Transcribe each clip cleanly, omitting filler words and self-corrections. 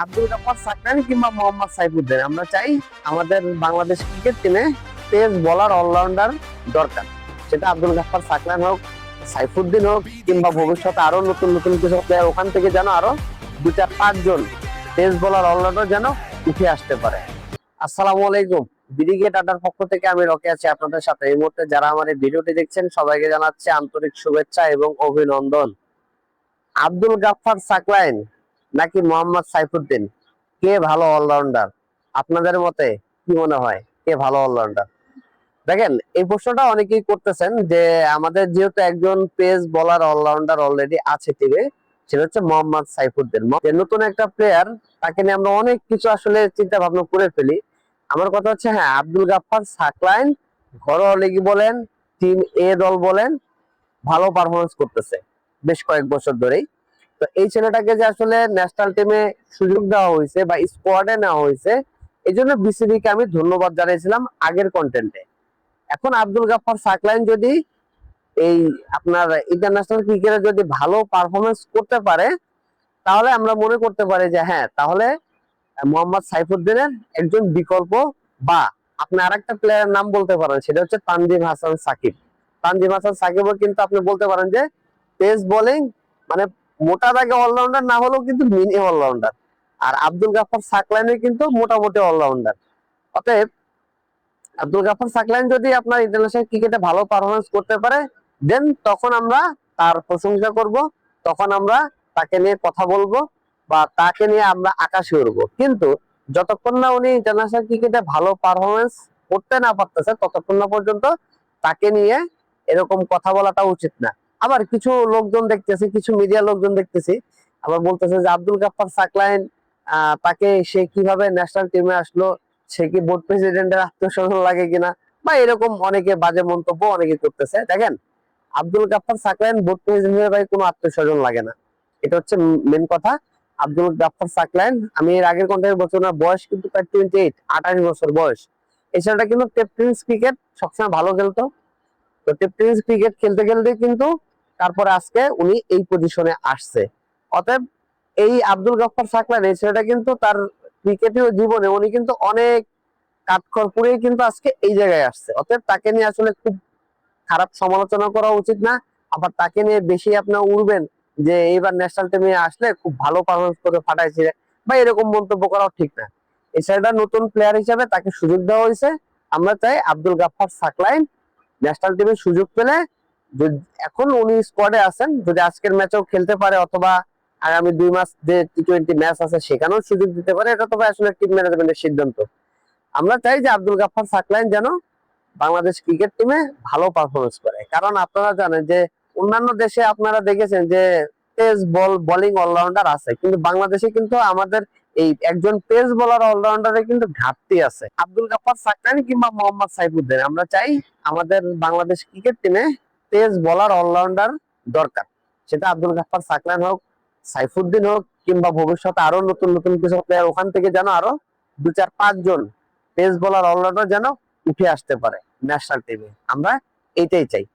আব্দুল গাফফার সাকরানী কিংবা মোহাম্মদ সাইফুদ্দিন, আমরা চাই আমাদের বাংলাদেশ ক্রিকেট টিমে পেস বোলার অলরাউন্ডার দরকার। সেটা আব্দুল গাফফার সাকরান হোক, সাইফুদ্দিন হোক, কিংবা ভবিষ্যতে আরো নতুন নতুন কিছু প্লেয়ার ওখান থেকে যেন আরো 2-4-5 জন পেস বোলার অলরাউন্ডার যেন উঠে আসতে পারে। আসসালামু আলাইকুম, বিডিগেট আড্ডার পক্ষ থেকে আমি রকি আছি আপনাদের সাথে। এই মুহূর্তে যারা আমার এই ভিডিওটি দেখছেন সবাইকে জানাচ্ছি আন্তরিক শুভেচ্ছা এবং অভিনন্দন। আব্দুল গাফফার সাকলাইন নাকি মোহাম্মদ সাইফুদ্দিন, কে ভালো অলরাউন্ডার? আপনাদের মতে কি মনে হয় কে ভালো অলরাউন্ডার? দেখেন, এই প্রশ্নটা অনেকেই করতেছেন যে আমাদের যেহেতু একজন পেস বোলার অলরাউন্ডার অলরেডি আছে টিমে, সেটা হচ্ছে মোহাম্মদ সাইফুদ্দিন। নতুন একটা প্লেয়ার, তাকে নিয়ে আমরা অনেক কিছু আসলে চিন্তা ভাবনা করে ফেলি। আমার কথা হচ্ছে, হ্যাঁ, আব্দুল গাফফার সাকলাইন ঘরোয়া লিগ বলেন, টিম এ দল বলেন, ভালো পারফরমেন্স করতেছে বেশ কয়েক বছর ধরেই। তো এই ছেলেটাকে যে আসলে ন্যাশনাল টিমে সুযোগ দেওয়া হয়েছে বা স্কোয়াডে নেওয়া হয়েছে, এই জন্য বিসিবি কে আমি ধন্যবাদ জানিয়েছিলাম আগের কন্টেন্টে। এখন আব্দুল গাফফার সাকলাইন যদি এই আপনার ইন্টারন্যাশনাল ক্রিকেটে যদি ভালো পারফরমেন্স করতে পারে, তাহলে আমরা মনে করতে পারি যে হ্যাঁ, তাহলে মোহাম্মদ সাইফুদ্দিনের একজন বিকল্প, বা আপনি আরেকটা প্লেয়ারের নাম বলতে পারেন, সেটা হচ্ছে তানজিম হাসান সাকিব। তানজিম হাসান সাকিবও কিন্তু আপনি বলতে পারেন যে পেস বোলিং, মানে মোটা দাগে অলরাউন্ডার না হলেও কিন্তু মিনি অলরাউন্ডার। আর আব্দুল গাফফার সাকলাইন কিন্তু মোটামুটি অলরাউন্ডার। অতএব আব্দুল গাফফার সাকলাইন যদি আপনার ইন্টারন্যাশনাল ক্রিকেটে ভালো পারফরমেন্স করতে পারে, দেন তখন আমরা তার প্রশংসা করব, তখন আমরা তাকে নিয়ে কথা বলবো বা তাকে নিয়ে আমরা আকাশে উড়বো। কিন্তু যতক্ষণ না উনি ইন্টারন্যাশনাল ক্রিকেটে ভালো পারফরমেন্স করতে না পারতেছে, ততক্ষণ না পর্যন্ত তাকে নিয়ে এরকম কথা বলাটা উচিত না। আবার কিছু লোকজন দেখতেছি, কিছু মিডিয়া লোকজন দেখতেছি, আবার বলতেছে যে আব্দুল গাফফার সাকলাইন তাকে সে কিভাবে ন্যাশনাল টিমে আসলো, সে কি বোর্ড প্রেসিডেন্টের আত্মীয় স্বজন লাগে কিনা, বা এরকম অনেকে বাজে মন্তব্য অনেকে করতেছে। দেখেন, আব্দুল গাফফার সাকলাইন বোর্ড প্রেসিডেন্টের ভাই কোনো আত্মীয় স্বজন লাগে না, এটা হচ্ছে মেন কথা। আব্দুল গাফফার সাকলাইন, আমি এর আগের কন্টেন্টে বলছি, না বয়স কিন্তু প্রায় 28, 28 বছর বয়স। এই ছেলেটা কিন্তু টেস্ট ক্রিকেট সবসময় ভালো খেলতো। তো টেস্ট ক্রিকেট খেলতে খেলতে কিন্তু তারপরে আজকে উনি এই পজিশনে আসছে। অতএব এই আব্দুল গাফফার সাকলাইন, এই ছেলেটা কিন্তু তার ক্রিকেটীয় জীবনে উনি কিন্তু অনেক কাঠখড় পুড়িয়ে কিন্তু আজকে এই জায়গায় আসছে। অতএব তাকে নিয়ে আসলে খুব খারাপ সমালোচনা করা উচিত না। আবার তাকে নিয়ে বেশি আপনার উড়বেন যে এইবার ন্যাশনাল টিমে আসলে খুব ভালো পারফরমেন্স করে ফাটাইছে, বা এরকম মন্তব্য করাও ঠিক না। এই ছেলেটা নতুন প্লেয়ার হিসেবে তাকে সুযোগ দেওয়া হয়েছে। আমরা চাই আব্দুল গাফফার সাকলাইন ন্যাশনাল টিমে সুযোগ পেলে, এখন উনি স্কোয়াডে আছেন, যদি আজকের ম্যাচেও খেলতে পারে অথবা আগামী 2 মাস যে টি-20 ম্যাচ আছে সেখানেও সুযোগ দিতে পারে, এটা তবে আসলে টিম ম্যানেজমেন্টের সিদ্ধান্ত। আমরা চাই যে আব্দুল গাফফার সাকলাইন যেন বাংলাদেশ ক্রিকেট টিমে ভালো পারফরমেন্স করে। কারণ আপনারা জানেন যে অন্যান্য দেশে আপনারা দেখেছেন যে পেস বোলিং অলরাউন্ডার আছে, কিন্তু বাংলাদেশে কিন্তু আমাদের এই একজন পেস বোলার অলরাউন্ডারের কিন্তু ঘাটতি আছে। আব্দুল গাফফার সাকলাইন কিংবা মোহাম্মদ সাইফুদ্দিন, আমরা চাই আমাদের বাংলাদেশ ক্রিকেট টিমে পেস বোলার অলরাউন্ডার দরকার। সেটা আব্দুল গাফফার সাকলাইন হোক, সাইফুদ্দিন হোক, কিংবা ভবিষ্যতে আরো নতুন নতুন কিছু প্লেয়ার ওখান থেকে যেন আরো 2-4-5 জন পেস বোলার অলরাউন্ডার যেন উঠে আসতে পারে ন্যাশনাল টিমে। আমরা এইটাই চাই।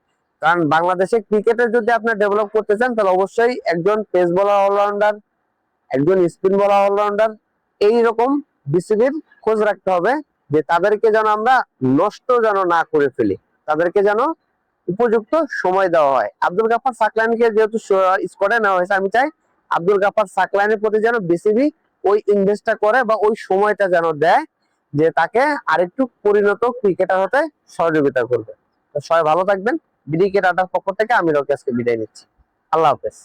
কারণ বাংলাদেশে ক্রিকেটে যদি আপনি ডেভেলপ করতে চান, তাহলে অবশ্যই একজন পেস বোলার অলরাউন্ডার, একজন স্পিন বোলার অলরাউন্ডার, এইরকম বিসিবির খোঁজ রাখতে হবে, যে তাদেরকে যেন আমরা নষ্ট যেন না করে ফেলি, তাদেরকে যেন উপযুক্ত সময় দেওয়া হয়। আব্দুল গাফফার সাকলাইনকে যেহেতু স্কোয়াডে নেওয়া হয়েছে, আমি চাই আব্দুল গাফফার সাকলাইনের প্রতি যেন বিসিবি ওই ইনভেস্টটা করে বা ওই সময়টা যেন দেয়, যে তাকে আরেকটু পরিণত ক্রিকেটার হতে সহযোগিতা করবে। তো সবাই ভালো থাকবেন। বিডি ক্রিকেট আড্ডার পক্ষ থেকে আমি রকি আজকে বিদায় নিচ্ছি। আল্লাহ হাফেজ।